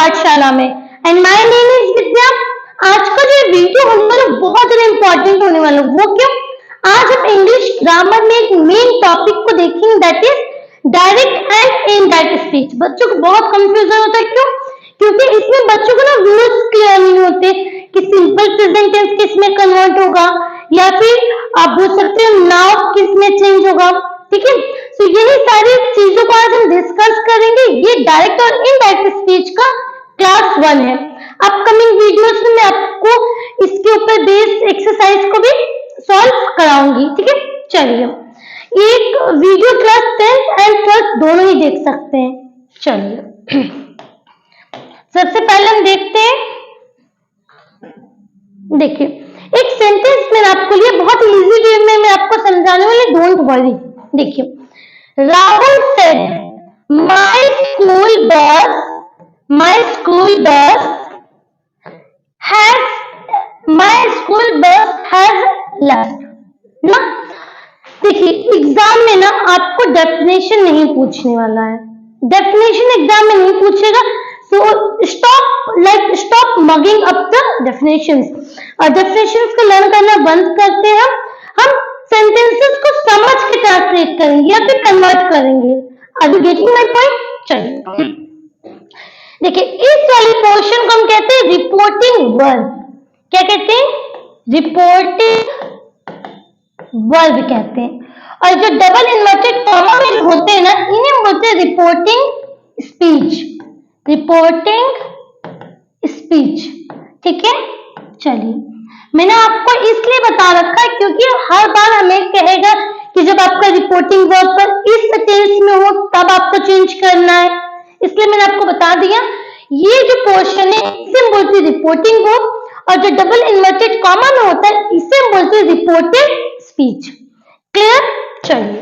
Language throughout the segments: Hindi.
पाठशाला में। एंड माय नेम इज विद्या। आज का जो वीडियो होने वाला बहुत ज्यादा इंपॉर्टेंट होने वाला, वो क्यों? आज हम इंग्लिश ग्रामर में एक मेन टॉपिक को देखेंगे, that is direct and indirect speech. बच्चों को बहुत कंफ्यूजन होता है, क्यों? क्योंकि इसमें बच्चों को ना रूल्स क्लियर नहीं होते कि सिंपल प्रेजेंट टेंस किस में कन्वर्ट होगा, या फिर आप बोल सकते हो नाउ किस में चेंज होगा। ठीक है, तो यही सारी चीजों को आज हम डिस्कस करेंगे। ये डायरेक्ट और इनडायरेक्ट स्पीच का क्लास 1 है। अपकमिंग वीडियोस में मैं आपको इसके ऊपर बेस्ड एक्सरसाइज को भी सॉल्व कराऊंगी। ठीक है, चलिए एक video class 10th and 12th दोनों ही देख सकते हैं। चलिए सबसे पहले हम देखते हैं, देखिए एक सेंटेंस मैंने आपको लिए बहुत इजी वे में मैं आपको समझाने वाली, डोंट वरी। देखिए, Rahul said my school bus has left ना। देखिए एग्जाम में ना आपको डेफिनेशन नहीं पूछने वाला है, डेफिनेशन एग्जाम में नहीं पूछेगा। So stop mugging up the definitions, और डेफिनेशंस को लर्न करना बंद करते हैं। हम सेंटेंसेस को समझ के ट्रांसलेट करेंगे या फिर कन्वर्ट करेंगे। Are you getting my point? चलिए देखिए, इस वाले पोर्शन को हम कहते हैं रिपोर्टिंग वर्ब। क्या कहते हैं? रिपोर्टिंग वर्ब कहते हैं। और जो डबल इन्वर्टेड कॉमा में होते हैं ना, इन्हें बोलते हैं रिपोर्टिंग स्पीच। ठीक है, चलिए मैंने आपको इसलिए बता रखा है क्योंकि हर बार हमें कहेगा कि जब आपका रिपोर्टिंग वर्ब पर इस टेंस में हो तब आपको चेंज करना है, इसलिए मैंने आपको बता दिया। ये जो पोर्शन है इसे हम बोलते हैं रिपोर्टिंग वर्ब, और जो डबल इन्वर्टेड कॉमा में होता है इसे हम बोलते हैं रिपोर्टेड स्पीच। क्लियर? चलिए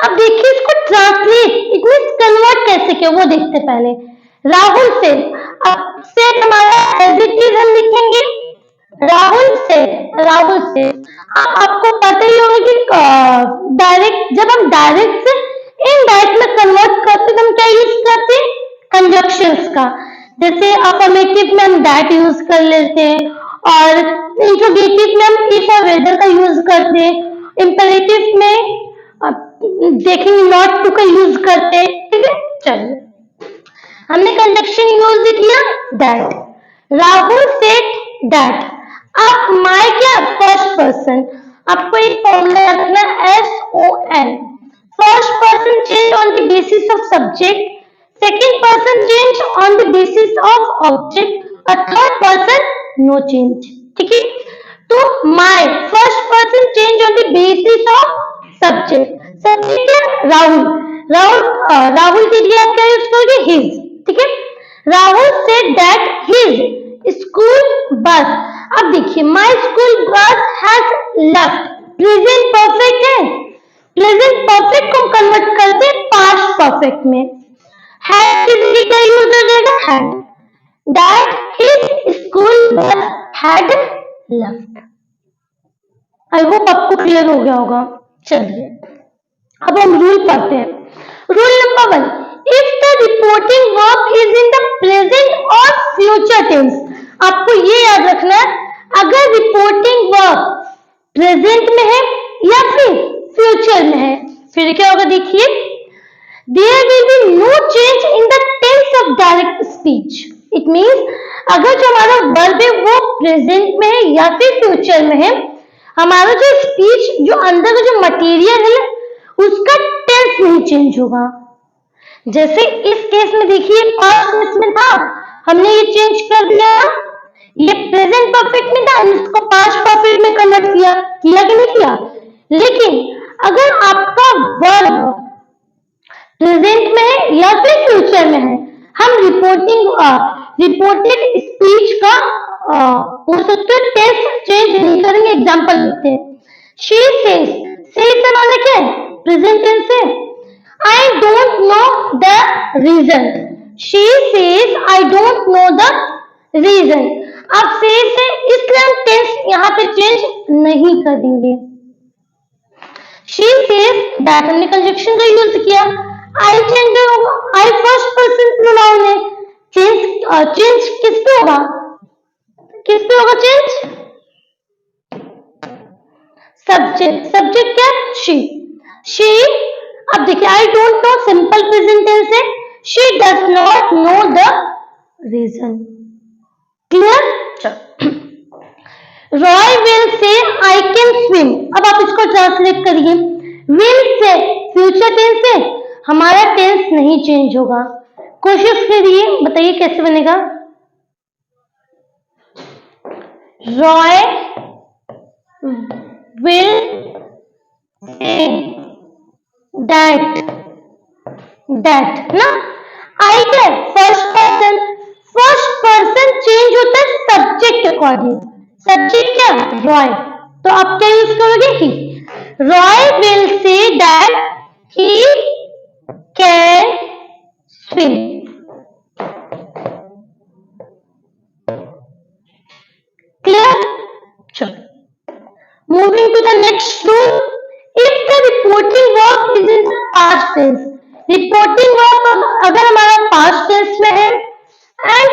अब देखिए इसको ट्रांसलेट, इट मींस कन्वर्ट कैसे किया वो देखते पहले। राहुल से, अब से हमारा एज इट इज हम लिखेंगे राहुल से। आपको पता ही होगा कि डायरेक्ट, जब हम डायरेक्ट से इनडायरेक्ट में कन्वर्ट करते तो हम क्या यूज करते हैं? कंजक्शंस का। जैसे अफर्मेटिव में हम दैट यूज कर लेते हैं, और इंट्रोगेटिव में हम इफ और वेदर का यूज करते हैं, इंपेरेटिव में देखेंगे नॉट टू का यूज करते हैं। ठीक है, चलिए हमने कंजक्शन यूज किया दैट। Rahul said that. अब माय क्या? First person. आपको एक फॉर्मूला रखना SON। First person change on the basis of subject, second person change on the basis of object, और थर्ड पर्सन नो चेंज। ठीक है, तो my first person change on the basis of subject. Subject है राहुल के लिए आप क्या यूज करोगे? हिज। ठीक है, Rahul said that his school bus. अब देखिए my school bus has left, present perfect है। प्रेजेंट परफेक्ट को कन्वर्ट करते हैं पास्ट परफेक्ट में। हैड के लिए क्या यूज हो जाएगा? Had. That his school bus had left. I hope आपको क्लियर हो गया होगा। चलिए अब हम रूल पढ़ते हैं। Rule number 1, if the reporting verb is in the present और फ्यूचर टेंस। आपको ये याद रखना है, अगर रिपोर्टिंग वर्ब प्रेजेंट में है या फिर फ्यूचर में है, फिर क्या होगा? देखिए, there will be no change in the tense of direct speech. It means अगर जो हमारा वर्ब है वो प्रेजेंट में है या फिर फ्यूचर में है, हमारा जो स्पीच, जो अंदर का जो मटेरियल है उसका टेंस नहीं चेंज होगा। जैसे इस केस में देखिए पास्ट टेंस में था, हमने ये चेंज कर दिया। ये प्रेजेंट परफेक्ट में था, हमने इसको पास्ट परफेक्ट में कन्वर्ट किया कि नहीं किया? लेकिन अगर आपका वर्ब प्रेजेंट में है या फिर फ्यूचर में है, हम रिपोर्टेड स्पीच का हो सकते हैं टेंस चेंज नहीं करेंगे। एग्जांपल लेते हैं, शी सेज। सेज का मतलब क्या है? प्रेजेंट टेंस है। I don't know the reason. She says I don't know the reason. अब सेज है इसलिए हम टेंस यहाँ पे चेंज नहीं करेंगे। शी सेज दैट, हमने कंजक्शन का यूज किया। आई चेंज होगा, आई फर्स्ट पर्सन प्रोनाउन है, चेंज चेंज किस पे होगा, किस पे होगा चेंज, सब्जेक्ट, सब्जेक्ट क्या, शी। अब देखिए I don't know simple present tense है, she does not know the reason. Clear. Roy will say I can swim. अब आप इसको ट्रांसलेट करिए, विल से फ्यूचर टेंस है, हमारा टेंस नहीं चेंज होगा। कोशिश करिए, बताइए कैसे बनेगा। Roy will say that, that ना, आई क्या फर्स्ट पर्सन चेंज होता है सब्जेक्ट अकॉर्डिंग, सब्जेक्ट क्या, रॉय, तो आप क्या यूज करोगे, he. Roy will say that he can swim. Clear. चलो moving to the next rule, if the reporting verb is in past tense, reporting verb अगर हमारा पास्ट टेंस में है and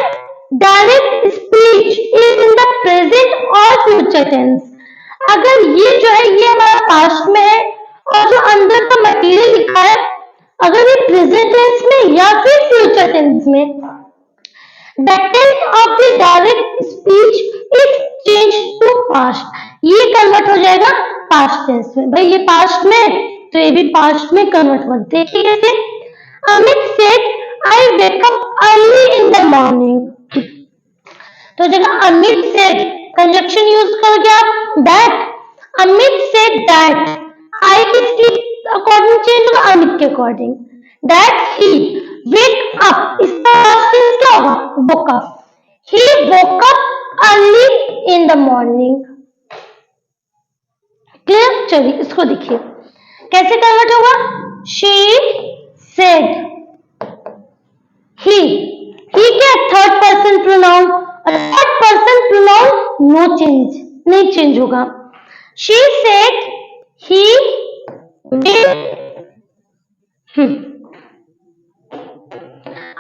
direct speech is in the present और फ्यूचर टेंस, अगर ये जो है ये हमारा पास्ट में है और जो अंदर का मटेरियल लिखा है अगर ये प्रेजेंट टेंस में या फिर फ्यूचर टेंस में, the tense of the direct speech is change to past, ये कन्वर्ट हो जाएगा पास्ट टेंस में। भाई ये पास्ट में तो ये भी पास्ट में कन्वर्ट हो, देखिए कैसे। Amit said I wake up early in the morning, तो जगह अमित सेड कंजक्शन यूज करके आप दैट, अमित सेड दैट, आई किसकी अकॉर्डिंग चेंज होगा, अमित के according, that he wake up, इसका पास्ट टेंस क्या होगा, woke up, he woke up early in the morning. Clear. चलिए इसको देखिए कैसे कन्वर्ट होगा, शी सेड, ही क्या थर्ड पर्सन प्रोनाउन, और third person pronoun no change, नहीं चेंज होगा, शी सेड ही विल।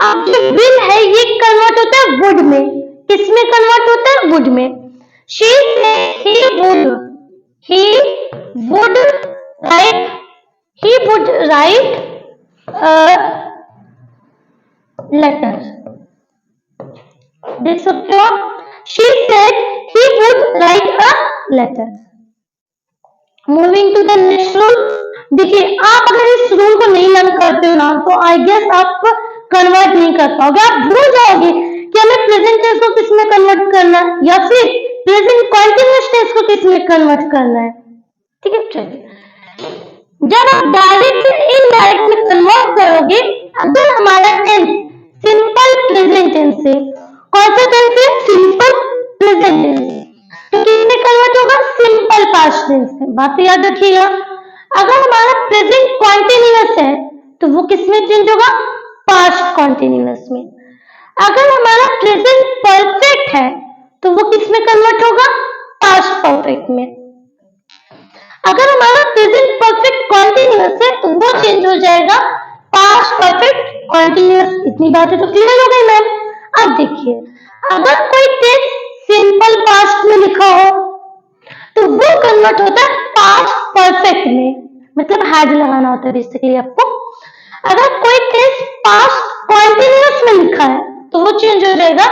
अब जो विल है ये कन्वर्ट होता है वुड में, किसमें कन्वर्ट होता है, वुड में, she said he would write, he would write a letter, देख सकते हो, she said he would write a letter। Moving to the next rule, देखिए आप अगर इस रूल को नहीं लर्न करते हो ना तो आई गेस आप कन्वर्ट नहीं कर पाओगे, आप भूल जाओगे कि हमें प्रेजेंट टेंस को किस में कन्वर्ट करना है या फिर प्रेजेंट कंटिन्यूअस टेंस को किस में कन्वर्ट करना है। ठीक है, चलिए जब आप डायरेक्ट इनडायरेक्ट में कन्वर्ट करोगे, अगर हमारा टेंस सिंपल प्रेजेंट टेंस है, कौन सा टेंस है, सिंपल प्रेजेंट टेंस, तो किसमें कन्वर्ट होगा, सिंपल पास्ट टेंस में। बात याद रखिएगा, अगर हमारा प्रेजेंट कॉन्टिन्यूअस है तो वो किसमें चेंज होगा, पास्ट कॉन्टिन्यूअस में। अगर हमारा प्रेजेंट परफेक्ट है तो वो किसमें कन्वर्ट होगा, पास्ट परफेक्ट में। अगर हमारा प्रेजेंट परफेक्ट कॉन्टिन्यूअस है तो वो चेंज हो जाएगा पास्ट परफेक्ट कॉन्टिन्यूअस। इतनी बातें तो क्लियर हो गई मैम। अब देखिए अगर कोई टेंस सिंपल पास्ट में लिखा हो तो वो कन्वर्ट होता है पास्ट परफेक्ट में, मतलब हैड लगाना होता है बेसिकली आपको। अगर कोई टेंस पास्ट कॉन्टिन्यूअस में लिखा है तो वो चेंज हो जाएगा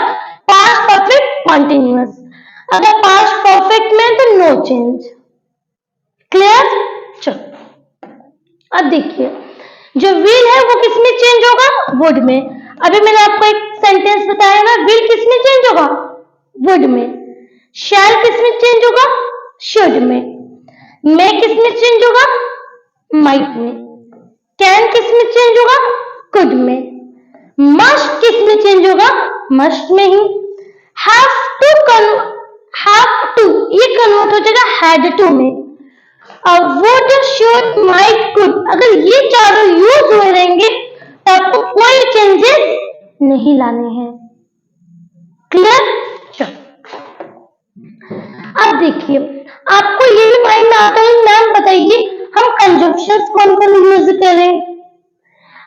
पास्ट परफेक्ट कॉन्टिन्यूअस। अगर पास्ट परफेक्ट में तो नो चेंज। क्लियर। चलो अब देखिए जो विल है वो किसमें चेंज होगा, वुड में। अभी मैंने आपको एक सेंटेंस बताया ना, विल किसमें चेंज होगा, वुड में। शैल किसमें चेंज होगा, शुड में। मे किसमें चेंज होगा, माइट में। कैन किसमें चेंज होगा, कुड में। मस्ट किसमें चेंज होगा, मस्ट में ही। हैव टू ये कन्वर्ट हो जाएगा हैड टू में। वुड शुड माइट कुड, अगर ये चारों यूज हुए रहेंगे तो आपको कोई चेंजेस नहीं लाने हैं। क्लियर। अब देखिए आपको ये भी माइंड में आता है, मैम बताइए हम कंजंक्शंस कौन कौन यूज करें।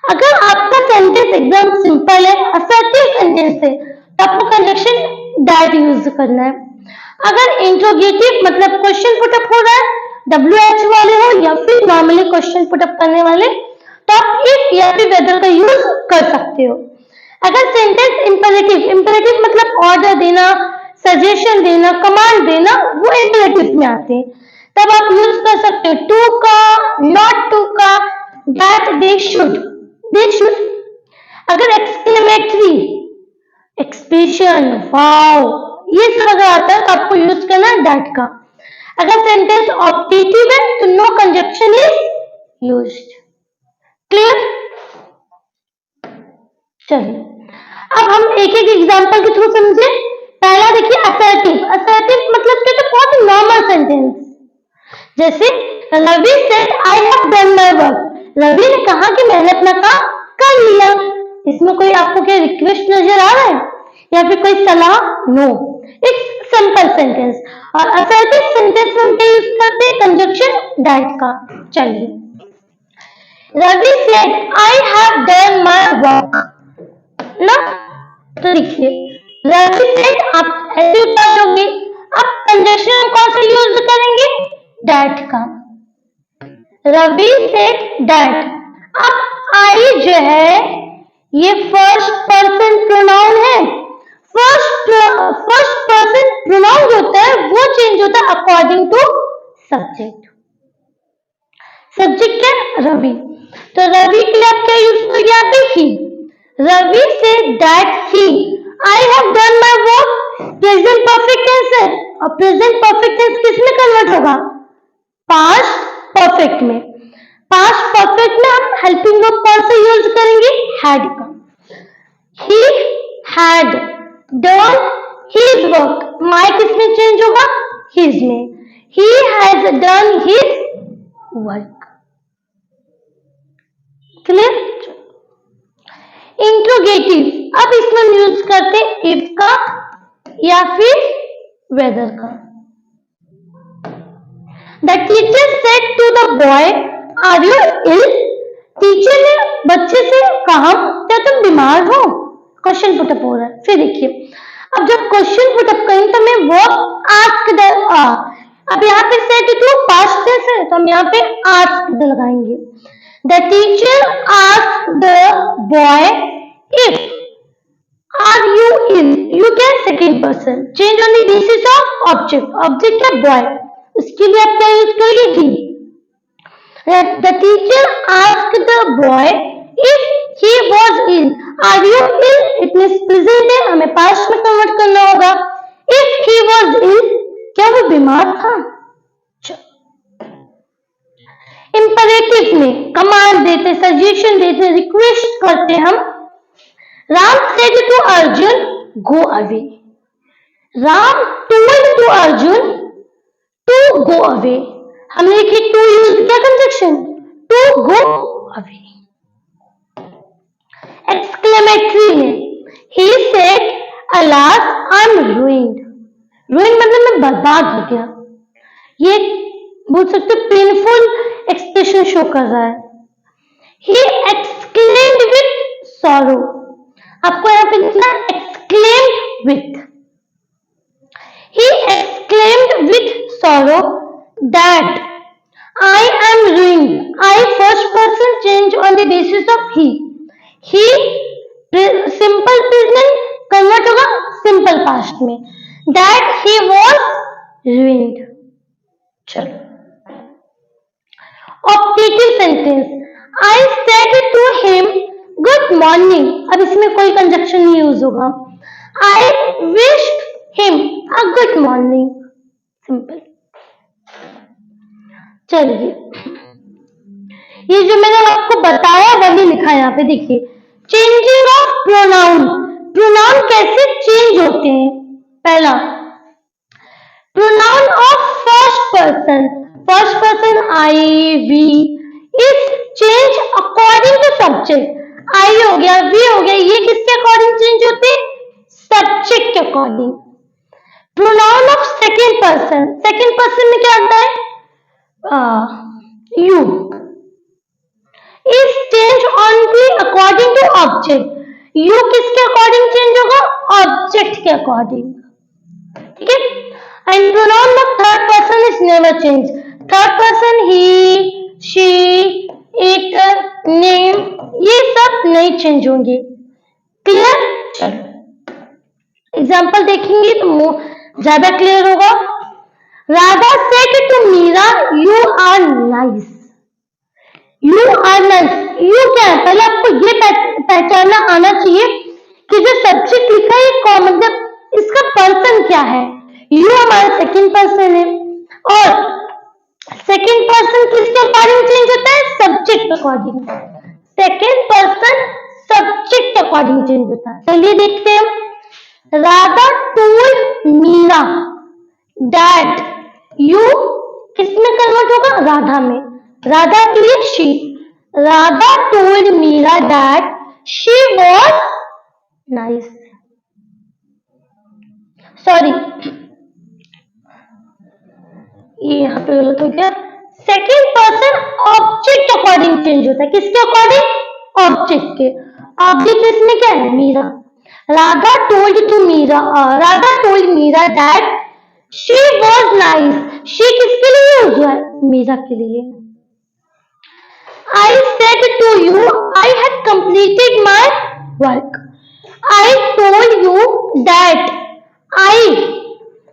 अगर आपका सेंटेंस एकदम सिंपल है, असर्टिव सेंटेंस है, तो आपको कंजक्शन दैट यूज करना है। अगर इंट्रोगेटिव मतलब क्वेश्चन पुटअप हो रहा है, WH वाले हो या फिर नॉर्मली क्वेश्चन पुटअप करने वाले, तो आप इफ या फिर वेदर का यूज कर सकते हो। अगर सेंटेंस इंपेरेटिव, इंपेरेटिव मतलब ऑर्डर देना, सजेशन देना, कमांड देना, वो इंपेरेटिव में आते हैं, तब आप यूज कर सकते हो टू का, नॉट टू का, that, they should, they should. अगर एक्सक्लेमेटरी, एक्सप्रेशन, वाओ, ये सब अगर आता है तो आपको यूज करना है दैट का। अगर सेंटेंस ऑप्टेटिव है तो no conjunction is used. Clear? चलिए अब हम एक एक एग्जांपल के थ्रू समझे। पहला देखिए असर्टिव। असर्टिव मतलब क्या, तो बहुत ही नॉर्मल सेंटेंस, जैसे Ravi said I have done my work. Ravi ने कहा कि मैंने अपना काम कर लिया। इसमें कोई आपको क्या रिक्वेस्ट नजर आ रहा है या फिर कोई सलाह? No, it's simple sentence. और असर्टिव सेंटेंस में हम क्या यूज करते हैं? कंजक्शन दैट का। चलिए, Ravi said I have done my work ना, तो देखिए रवि सेड आप ऐसे उतार दोगे, आप कंजक्शन कौन सा यूज करेंगे? दैट का। Ravi said that. अब आई जो है ये फर्स्ट पर्सन प्रोनाउन है। फर्स्ट पर्सन प्रोनाउन जो होता है वो चेंज होता है अकॉर्डिंग टू सब्जेक्ट। सब्जेक्ट क्या? रवि। तो रवि के लिए आप क्या यूज करोगे? यहाँ पे he. Ravi said that he I have done my work. Present perfect tense है और प्रेजेंट परफेक्ट टेंस किस में कन्वर्ट होगा? पास्ट परफेक्ट में। पास्ट परफेक्ट में हम हेल्पिंग वर्ब कौन सा यूज करेंगे? हैड का। He had done his work. My किस में चेंज होगा? हिज में। He has done his work. Clear? Interrogative, अब इसमें हम यूज करते हैं इफ का या फिर वेदर का। The teacher said to the boy, "Are you ill?" Teacher ने बच्चे से कहा, क्या तुम बीमार हो? क्वेश्चन पुटअप हो रहा है। फिर देखिए, अब जब क्वेश्चन पुटअप करें तो मैं वर्ब आस्क्ड, अब यहाँ पे सेड टू पास्ट टेंस है तो हम यहाँ पे आस्क्ड लगाएंगे। The teacher asked the boy if are you ill? You can second person change on the basis of object. Object क्या? boy, उसके लिए आप क्या यूज करेंगे? he. The teacher asked the boy if he was ill. Are you ill? It means present है, हमें past में कन्वर्ट करना होगा। If he was ill, क्या वो बीमार था? इंपेरेटिव में कमांड देते, सजेशन देते, रिक्वेस्ट करते हम। Ram said to Arjun go away. Ram told to Arjun to go away. हमने लिखी टू यूज किया conjunction, to go away. Exclamatory में he said alas I am ruined. Ruined मतलब मैं बर्बाद हो गया। ये बोल सकते पेनफुल एक्सप्रेशन शो कर रहा है। He exclaimed with sorrow. आपको यहाँ पे लिखना exclaimed with. He exclaimed with sorrow that I am ruined. I first person change on the basis of he. He simple present convert होगा सिंपल पास्ट में। That he was ruined. चलो, optative sentence, I said to him good morning. अब इसमें कोई कंजक्शन नहीं यूज होगा। I wish him a good morning, simple. चलिए, ये जो मैंने आपको बताया वही लिखा है यहाँ पे, देखिए चेंजिंग ऑफ प्रोनाउन। प्रोनाउन कैसे चेंज होते हैं? पहला, pronoun of first person. First person I, we is change according to subject. I हो गया, वी हो गया, ये किसके अकॉर्डिंग चेंज होते हैं? सब्जेक्ट के according. Pronoun of second person, second person में क्या आता है? You is change on the according to object. You किसके अकॉर्डिंग चेंज होगा? ऑब्जेक्ट के अकॉर्डिंग, ठीक है। एंड प्रोनाउन में third person is never change. Third person he, she, it, name, ये सब नहीं चेंज होंगे। क्लियर? चलो एग्जाम्पल देखेंगे तो ज्यादा क्लियर होगा। Radha said to Meera, you are nice. You are nice, you क्या है? पहले आपको ये पहचानना आना चाहिए कि जो सब्जेक्ट लिखा है कौन, मतलब इसका पर्सन क्या है। यू हमारा सेकंड पर्सन है, और सेकंड पर्सन किसके अकॉर्डिंग चेंज होता है? Subject according. Second person subject according change होता है। चलिए देखते हैं। Radha told Meera that, you किसमें कन्वर्ट होगा? राधा में। राधा के लिए she. Radha told Meera that she was nice. Sorry, ये यहाँ पे गलत हो गया। Second person object according change होता है। किसके अकॉर्डिंग? ऑब्जेक्ट के। ऑब्जेक्ट इसमें क्या है? Meera. Radha told to Meera, Radha told Meera that she was nice. She किसके लिए यूज हुआ है? मीरा के लिए। I said to you I had completed my work. I told you that I,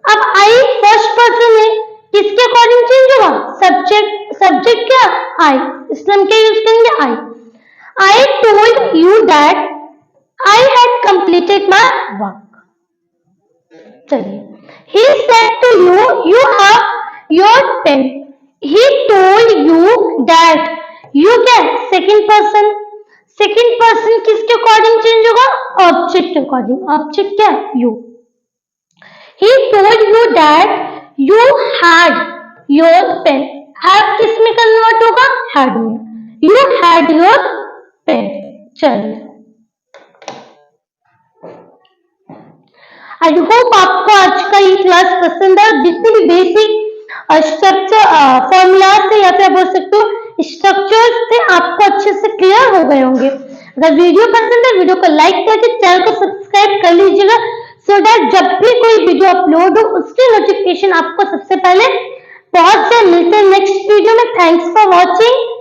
अब I फर्स्ट पर्सन है, किसके अकॉर्डिंग चेंज होगा? सब्जेक्ट। सब्जेक्ट क्या? I, इसलिए हम क्या यूज करेंगे? I told you that I had completed my work. चलिए, he said to you you have your pen. He told you that, you क्या है? Second person. सेकेंड पर्सन किसके अकॉर्डिंग चेंज होगा? Object according. ऑब्जेक्ट क्या है? You. He told you that you had your pen. Had किस में कन्वर्ट होगा? हैड में। You had your pen. चलिए, आई होप आपको आज का ये क्लास पसंद है। जितनी भी बेसिक स्ट्रक्चर फॉर्मूला से या फिर बोल सकते हो स्ट्रक्चर्स थे, आपको अच्छे से क्लियर हो गए होंगे। अगर वीडियो पसंद है, वीडियो को लाइक करके चैनल को सब्सक्राइब कर लीजिएगा, सो दैट जब भी कोई वीडियो अपलोड हो उसकी नोटिफिकेशन आपको सबसे पहले पहुंच जाए। मिलते हैं नेक्स्ट वीडियो में। Thanks for watching.